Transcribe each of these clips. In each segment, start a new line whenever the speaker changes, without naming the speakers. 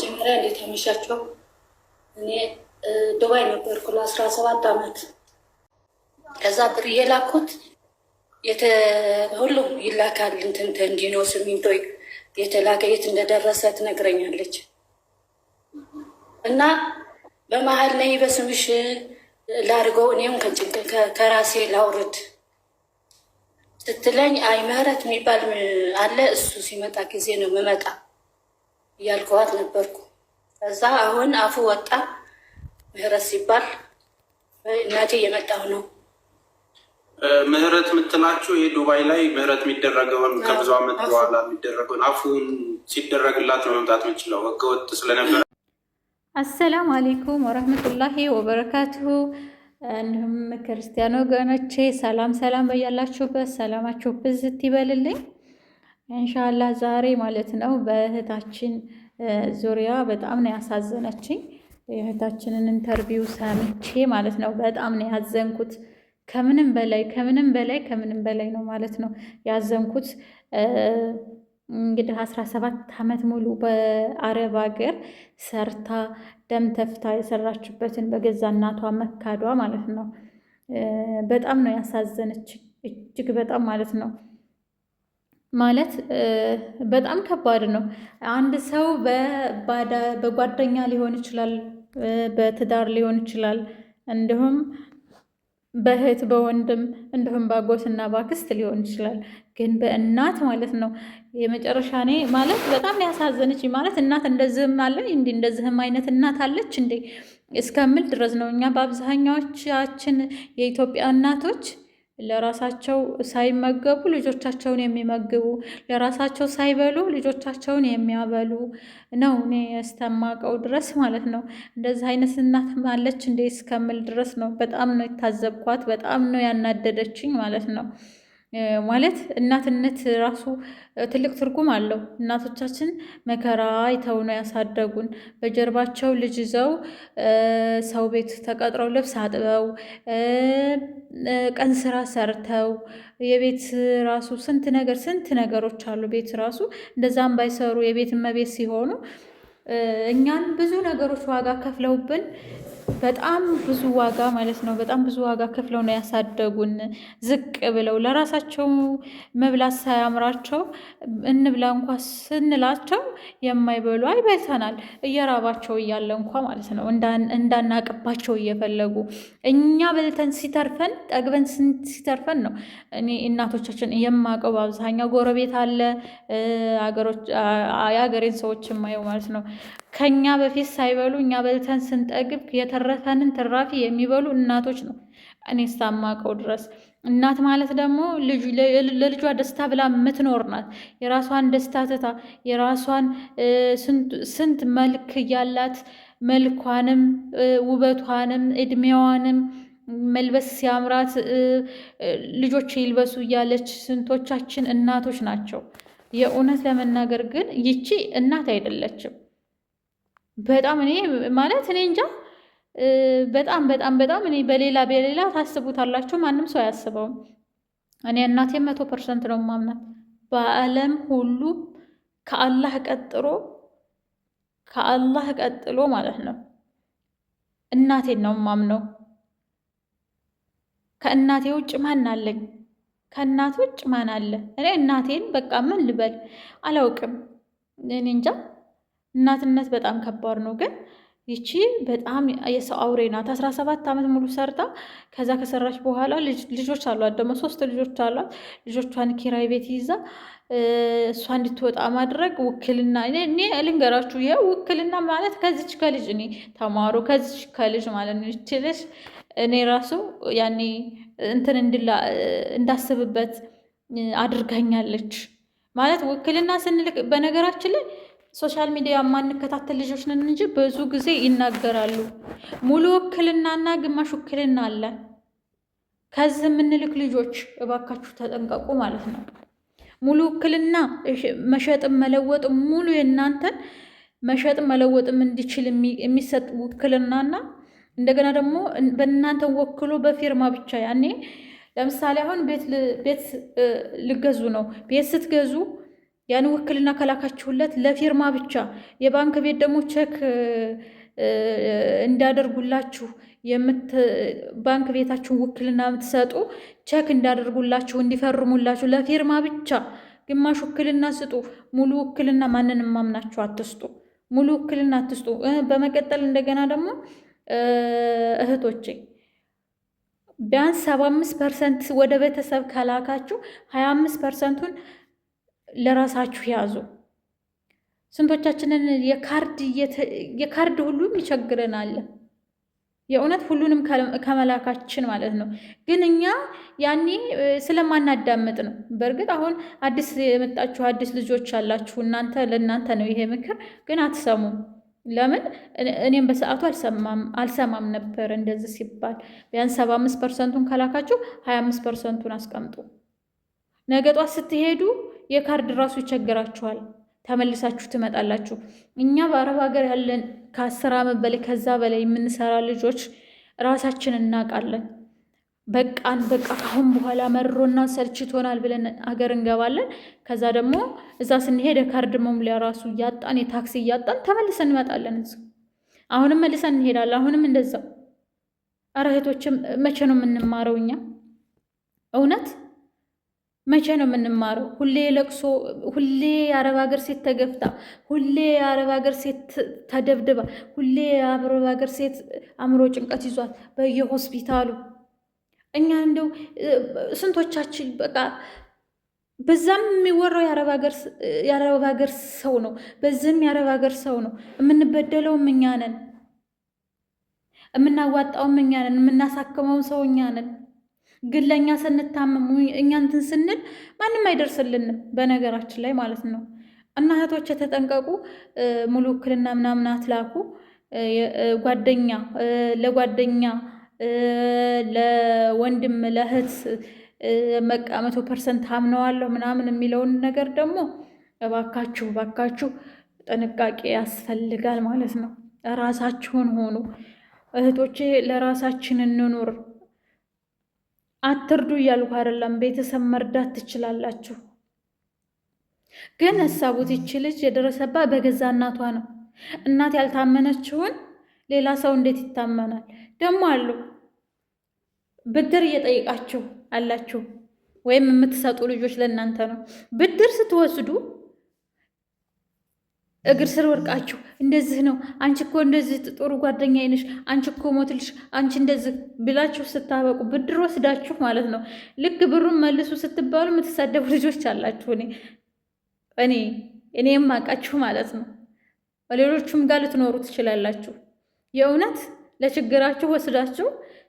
በመጀመሪያ እንዴት አመሻቸው። እኔ ዱባይ ነበርኩ ለ17 ዓመት። ከዛ ብር የላኩት ሁሉም ይላካል። እንትን ተንዲኖ ሲሚንቶ የተላከ የት እንደደረሰ ትነግረኛለች። እና በመሀል ላይ በስምሽ ላድርገው እኔም ከራሴ ላውርድ ስትለኝ አይ ምህረት የሚባል አለ እሱ ሲመጣ ጊዜ ነው የምመጣ እያልከዋት ነበርኩ። ከዛ አሁን አፉ ወጣ ምህረት ሲባል እናቴ እየመጣሁ ነው።
ምህረት የምትላችሁ ይህ ዱባይ ላይ ምህረት የሚደረገውን ከብዙ ዓመት በኋላ የሚደረገውን አፉን ሲደረግላት ነው መምጣት የምችለው ህገወጥ ስለነበረ።
አሰላሙ አሌይኩም ወረህመቱላሂ ወበረካቱሁ። እንዲሁም ክርስቲያን ወገኖቼ ሰላም ሰላም በያላችሁበት ሰላማችሁ ብዝት ይበልልኝ። ኢንሻአላህ ዛሬ ማለት ነው በእህታችን ዙሪያ በጣም ነው ያሳዘነችኝ። የእህታችንን ኢንተርቪው ሰምቼ ማለት ነው በጣም ነው ያዘንኩት። ከምንም በላይ ነው ማለት ነው ያዘንኩት። እንግዲህ 17 ዓመት ሙሉ በአረብ ሀገር ሰርታ ደም ተፍታ የሰራችበትን በገዛ እናቷ መካዷ ማለት ነው በጣም ነው ያሳዘነች። እጅግ በጣም ማለት ነው ማለት በጣም ከባድ ነው። አንድ ሰው በጓደኛ ሊሆን ይችላል፣ በትዳር ሊሆን ይችላል፣ እንዲሁም በእህት በወንድም እንዲሁም ባጎትና ባክስት ሊሆን ይችላል። ግን በእናት ማለት ነው የመጨረሻ እኔ ማለት በጣም ያሳዘነች ማለት እናት እንደዚህም አለ እንዴ እንደዚህም አይነት እናት አለች እንዴ እስከምል ድረስ ነው። እኛ በአብዛኛዎቻችን የኢትዮጵያ እናቶች ለራሳቸው ሳይመገቡ ልጆቻቸውን የሚመግቡ፣ ለራሳቸው ሳይበሉ ልጆቻቸውን የሚያበሉ ነው እኔ እስከማውቀው ድረስ ማለት ነው። እንደዚህ አይነት እናት አለች እንዴ እስከምል ድረስ ነው። በጣም ነው የታዘብኳት፣ በጣም ነው ያናደደችኝ ማለት ነው። ማለት እናትነት ራሱ ትልቅ ትርጉም አለው። እናቶቻችን መከራ አይተው ነው ያሳደጉን። በጀርባቸው ልጅ ይዘው ሰው ቤት ተቀጥረው ልብስ አጥበው ቀን ስራ ሰርተው የቤት ራሱ ስንት ነገሮች አሉ። ቤት ራሱ እንደዛም ባይሰሩ የቤት እመቤት ሲሆኑ እኛን ብዙ ነገሮች ዋጋ ከፍለውብን በጣም ብዙ ዋጋ ማለት ነው። በጣም ብዙ ዋጋ ከፍለው ነው ያሳደጉን። ዝቅ ብለው ለራሳቸው መብላት ሳያምራቸው እንብላ እንኳ ስንላቸው የማይበሉ አይበልተናል እየራባቸው እያለ እንኳ ማለት ነው እንዳናቅባቸው እየፈለጉ እኛ በልተን ሲተርፈን ጠግበን ሲተርፈን ነው። እኔ እናቶቻችን የማውቀው በአብዛኛው ጎረቤት አለ የሀገሬን ሰዎች የማየው ማለት ነው ከኛ በፊት ሳይበሉ እኛ በልተን ስንጠግብ የተረፈንን ትራፊ የሚበሉ እናቶች ነው እኔ እስከማውቀው ድረስ። እናት ማለት ደግሞ ለልጇ ደስታ ብላ የምትኖር ናት። የራሷን ደስታ ትታ የራሷን ስንት መልክ ያላት መልኳንም ውበቷንም እድሜዋንም መልበስ ሲያምራት ልጆች ይልበሱ እያለች ስንቶቻችን እናቶች ናቸው። የእውነት ለመናገር ግን ይቺ እናት አይደለችም። በጣም እኔ ማለት እኔ እንጃ በጣም እኔ በሌላ ታስቡታላችሁ። ማንም ሰው አያስበውም። እኔ እናቴ 100% ነው ማምናት። በዓለም ሁሉ ከአላህ ቀጥሎ ማለት ነው እናቴን ነው ማምነው። ከእናቴ ውጭ ማን አለኝ? ከእናት ውጭ ማን አለ? እኔ እናቴን በቃ ምን ልበል አላውቅም። እኔ እንጃ እናትነት በጣም ከባድ ነው። ግን ይቺ በጣም የሰው አውሬ ናት። 17 ዓመት ሙሉ ሰርታ ከዛ ከሰራች በኋላ ልጆች አሏት፣ ደግሞ 3 ልጆች አሏት። ልጆቿን ኪራይ ቤት ይዛ እሷ እንድትወጣ ማድረግ ውክልና። እኔ ልንገራችሁ፣ ይሄ ውክልና ማለት ከዚች ከልጅ እኔ ተማሩ ከዚች ከልጅ ማለት ነው ይችልሽ እኔ ራሱ ያኔ እንትን እንዳስብበት አድርጋኛለች ማለት ውክልና ስንልክ በነገራችን ላይ ሶሻል ሚዲያ የማንከታተል ልጆች ነን እንጂ ብዙ ጊዜ ይናገራሉ። ሙሉ ውክልናና ግማሽ ውክልና አለ። ከዚህ የምንልክ ልጆች እባካችሁ ተጠንቀቁ ማለት ነው። ሙሉ ውክልና መሸጥም መለወጥም ሙሉ የእናንተን መሸጥም መለወጥም እንዲችል የሚሰጥ ውክልናና እንደገና ደግሞ በእናንተ ወክሎ በፊርማ ብቻ ያኔ ለምሳሌ አሁን ቤት ልገዙ ነው። ቤት ስትገዙ ያን ውክልና ከላካችሁለት ለፊርማ ብቻ የባንክ ቤት ደግሞ ቼክ እንዳደርጉላችሁ ባንክ ቤታችሁን ውክልና የምትሰጡ ቼክ እንዳደርጉላችሁ እንዲፈርሙላችሁ ለፊርማ ብቻ ግማሽ ውክልና ስጡ። ሙሉ ውክልና ማንንም ማምናችሁ አትስጡ። ሙሉ ውክልና አትስጡ። በመቀጠል እንደገና ደግሞ እህቶቼ ቢያንስ 75% ወደ ቤተሰብ ከላካችሁ 25%ቱን ለራሳችሁ ያዙ። ስንቶቻችንን የካርድ ሁሉም ይቸግረናል። የእውነት ሁሉንም ከመላካችን ማለት ነው። ግን እኛ ያኔ ስለማናዳምጥ ነው። በእርግጥ አሁን አዲስ የመጣችሁ አዲስ ልጆች አላችሁ። ለእናንተ ነው ይሄ ምክር፣ ግን አትሰሙም። ለምን? እኔም በሰዓቱ አልሰማም ነበር እንደዚህ ሲባል። ቢያንስ 75%ቱን ከላካችሁ 25%ቱን አስቀምጡ። ነገ ጧት ስትሄዱ የካርድ ራሱ ይቸግራችኋል። ተመልሳችሁ ትመጣላችሁ። እኛ በአረብ ሀገር ያለን ከ10 ዓመት በላይ ከዛ በላይ የምንሰራ ልጆች ራሳችን እናውቃለን። በቃ ካሁን በኋላ መሮና ሰልችቶናል ብለን ሀገር እንገባለን። ከዛ ደግሞ እዛ ስንሄድ የካርድ መሙሊያ ራሱ እያጣን የታክሲ እያጣን ተመልሰን እንመጣለን። አሁንም መልሰን እንሄዳለን። አሁንም እንደዛው። ኧረ እህቶችም መቼ ነው የምንማረው? እኛ እውነት መቼ ነው የምንማረው? ሁሌ ለቅሶ፣ ሁሌ የአረብ ሀገር ሴት ተገፍታ፣ ሁሌ የአረብ ሀገር ሴት ተደብድባ፣ ሁሌ የአረብ ሀገር ሴት አእምሮ ጭንቀት ይዟት በየሆስፒታሉ። እኛ እንደው ስንቶቻችን በቃ በዛም የሚወራው የአረብ ሀገር ሰው ነው፣ በዚህም የአረብ ሀገር ሰው ነው። የምንበደለውም እኛ ነን፣ የምናዋጣውም እኛ ነን፣ የምናሳክመውም ሰው እኛ ነን። ግን ለእኛ ስንታመሙ እኛ እንትን ስንል ማንም አይደርስልንም፣ በነገራችን ላይ ማለት ነው። እና እህቶች ተጠንቀቁ። ሙሉ ውክልና ምናምን አትላኩ። ለጓደኛ ለወንድም ለእህት በቃ 100% አምነዋለሁ ምናምን የሚለውን ነገር ደግሞ እባካችሁ ጥንቃቄ ያስፈልጋል ማለት ነው። ራሳችሁን ሆኑ እህቶቼ፣ ለራሳችን እንኑር። አትርዱ እያልኩ አይደለም፣ ቤተሰብ መርዳት ትችላላችሁ። ግን ሀሳቡት ይቺ ልጅ የደረሰባት በገዛ እናቷ ነው። እናት ያልታመነችውን ሌላ ሰው እንዴት ይታመናል? ደግሞ አሉ ብድር እየጠየቃችሁ አላችሁ፣ ወይም የምትሰጡ ልጆች ለእናንተ ነው። ብድር ስትወስዱ እግር ስር ወድቃችሁ እንደዚህ ነው፣ አንቺ እኮ እንደዚህ ጥሩ ጓደኛ ነሽ፣ አንቺ እኮ ሞትልሽ፣ አንቺ እንደዚህ ብላችሁ ስታበቁ ብድር ወስዳችሁ ማለት ነው። ልክ ብሩን መልሱ ስትባሉ የምትሳደቡ ልጆች አላችሁ። እኔ የማውቃችሁ ማለት ነው። ሌሎቹም ጋር ልትኖሩ ትችላላችሁ። የእውነት ለችግራችሁ ወስዳችሁ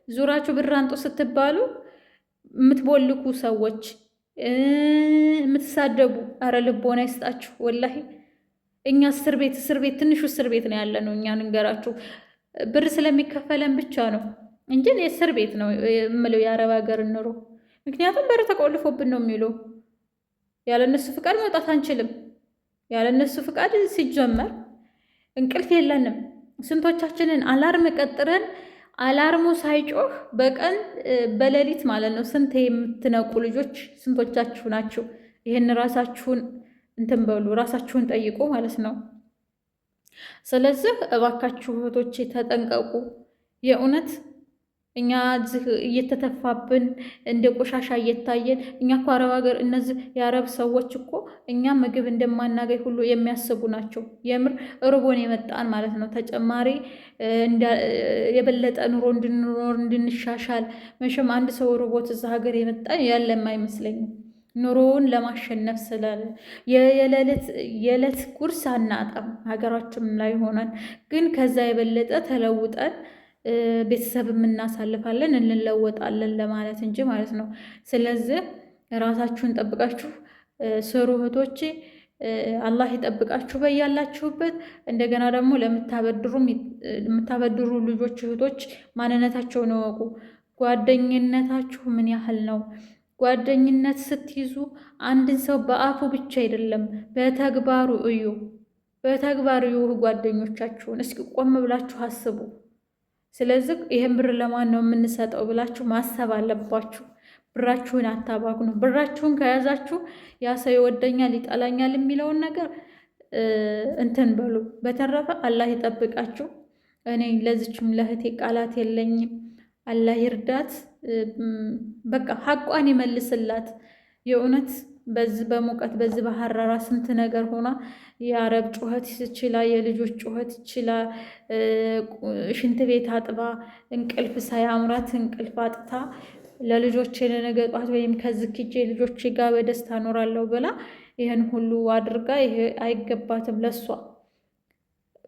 ዙራችሁ ብር አንጡ ስትባሉ የምትቦልኩ ሰዎች፣ የምትሳደቡ፣ አረ ልቦና ይስጣችሁ ወላሂ። እኛ እስር ቤት ትንሹ እስር ቤት ነው ያለ ነው። እኛ ንገራችሁ ብር ስለሚከፈለን ብቻ ነው እንጂ የእስር ቤት ነው የምለው የአረብ ሀገር ኑሮ። ምክንያቱም በር ተቆልፎብን ነው የሚለው። ያለነሱ ፍቃድ መውጣት አንችልም። ያለነሱ ፍቃድ ሲጀመር እንቅልፍ የለንም። ስንቶቻችንን አላርም ቀጥረን አላርሙ ሳይጮህ በቀን በሌሊት ማለት ነው ስንት የምትነቁ ልጆች ስንቶቻችሁ ናችሁ? ይህን ራሳችሁን እንትን በሉ፣ ራሳችሁን ጠይቁ ማለት ነው። ስለዚህ እባካችሁ እህቶቼ ተጠንቀቁ። የእውነት እኛ እዚህ እየተተፋብን እንደ ቆሻሻ እየታየን፣ እኛ እኮ አረብ ሀገር እነዚህ የአረብ ሰዎች እኮ እኛ ምግብ እንደማናገኝ ሁሉ የሚያስቡ ናቸው። የምር ርቦን የመጣን ማለት ነው። ተጨማሪ የበለጠ ኑሮ እንድንኖር እንድንሻሻል። መቼም አንድ ሰው ርቦት እዛ ሀገር የመጣ ያለም አይመስለኝም። ኑሮውን ለማሸነፍ ስላለ የዕለት ጉርስ አናጣም ሀገራችን ላይ ሆነን፣ ግን ከዛ የበለጠ ተለውጠን ቤተሰብ እናሳልፋለን እንለወጣለን ለማለት እንጂ ማለት ነው። ስለዚህ ራሳችሁን ጠብቃችሁ ስሩ እህቶቼ። አላህ ይጠብቃችሁ በያላችሁበት። እንደገና ደግሞ ለምታበድሩ ልጆች እህቶች ማንነታቸውን እወቁ። ጓደኝነታችሁ ምን ያህል ነው? ጓደኝነት ስትይዙ አንድን ሰው በአፉ ብቻ አይደለም በተግባሩ እዩ። በተግባሩ እዩ ጓደኞቻችሁን። እስኪ ቆም ብላችሁ አስቡ። ስለዚህ ይህን ብር ለማን ነው የምንሰጠው ብላችሁ ማሰብ አለባችሁ። ብራችሁን አታባክኑ። ብራችሁን ከያዛችሁ ያ ሰው ይወደኛል ይጠላኛል የሚለውን ነገር እንትን በሉ። በተረፈ አላህ ይጠብቃችሁ። እኔ ለዚችም ለእህቴ ቃላት የለኝም። አላህ ይርዳት። በቃ ሀቋን ይመልስላት። የእውነት በዚህ በሙቀት በዚህ በሐራራ ስንት ነገር ሆና የአረብ ጩኸት ይችላ፣ የልጆች ጩኸት ይችላ፣ ሽንት ቤት አጥባ እንቅልፍ ሳያምራት እንቅልፍ አጥታ ለልጆቼ ለነገ ጧት ወይም ከዚህ ኪጄ ልጆቼ ጋር በደስታ እኖራለሁ ብላ ይህን ሁሉ አድርጋ ይሄ አይገባትም፣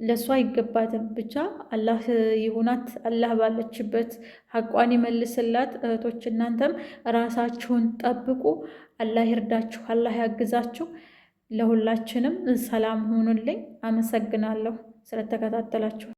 ለሷ አይገባትም። ብቻ አላህ ይሁናት። አላህ ባለችበት ሀቋን ይመልስላት። እህቶች እናንተም ራሳችሁን ጠብቁ። አላህ ይርዳችሁ፣ አላህ ያግዛችሁ። ለሁላችንም ሰላም ሁኑልኝ። አመሰግናለሁ ስለተከታተላችሁ።